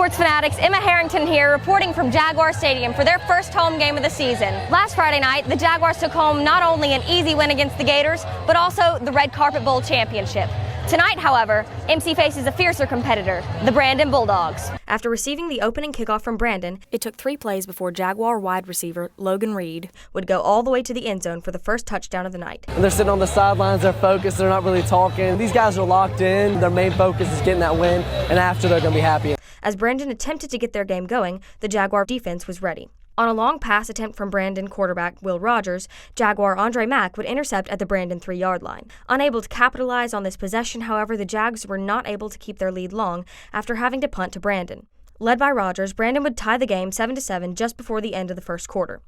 Sports fanatics, Emma Harrington here, reporting from Jaguar Stadium for their first home game of the season. Last Friday night, the Jaguars took home not only an easy win against the Gators, but also the Red Carpet Bowl championship. Tonight, however, MC faces a fiercer competitor, the Brandon Bulldogs. After receiving the opening kickoff from Brandon, it took 3 plays before Jaguar wide receiver Logan Reed would go all the way to the end zone for the first touchdown of the night. They're sitting on the sidelines, they're focused, they're not really talking. These guys are locked in, their main focus is getting that win, and after they're going to be happy. As Brandon attempted to get their game going, the Jaguar defense was ready. On a long pass attempt from Brandon quarterback Will Rogers, Jaguar Andre Mack would intercept at the Brandon 3-yard line. Unable to capitalize on this possession, however, the Jags were not able to keep their lead long after having to punt to Brandon. Led by Rogers, Brandon would tie the game 7-7 just before the end of the first quarter.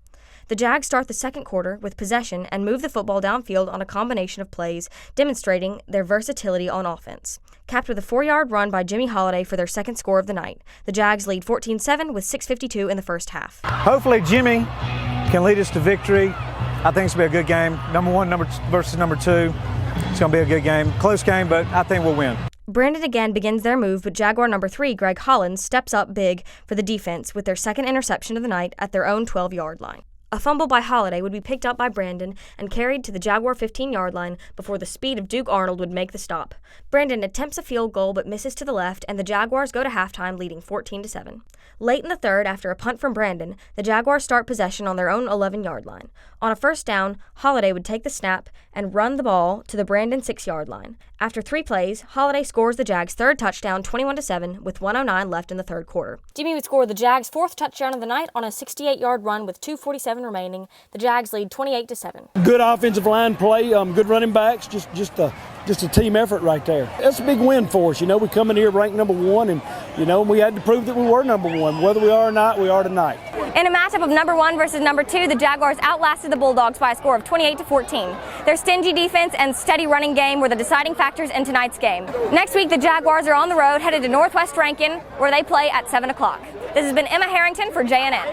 The Jags start the second quarter with possession and move the football downfield on a combination of plays, demonstrating their versatility on offense. Capped with a 4-yard run by Jimmy Holiday for their second score of the night. The Jags lead 14-7 with 6:52 in the first half. Hopefully Jimmy can lead us to victory. I think it's going to be a good game. Number 1 versus number 2. It's going to be a good game. Close game, but I think we'll win. Brandon again begins their move, but Jaguar number 3, Greg Hollins, steps up big for the defense with their second interception of the night at their own 12-yard line. A fumble by Holiday would be picked up by Brandon and carried to the Jaguar 15-yard line before the speed of Duke Arnold would make the stop. Brandon attempts a field goal but misses to the left, and the Jaguars go to halftime leading 14-7. Late in the third, after a punt from Brandon, the Jaguars start possession on their own 11-yard line. On a first down, Holiday would take the snap and run the ball to the Brandon 6-yard line. After 3 plays, Holiday scores the Jags' third touchdown 21-7 with 1:09 left in the third quarter. Jimmy would score the Jags' 4th touchdown of the night on a 68-yard run with 2:47 remaining. The Jags lead 28-7. Good offensive line play, good running backs, just a team effort right there. That's a big win for us. You know, we come in here ranked number 1, and you know we had to prove that we were number 1. Whether we are or not, we are tonight. In a matchup of number 1 versus number 2, the Jaguars outlasted the Bulldogs by a score of 28-14. Their stingy defense and steady running game were the deciding factors in tonight's game. Next week, the Jaguars are on the road, headed to Northwest Rankin, where they play at 7 o'clock. This has been Emma Harrington for JNN.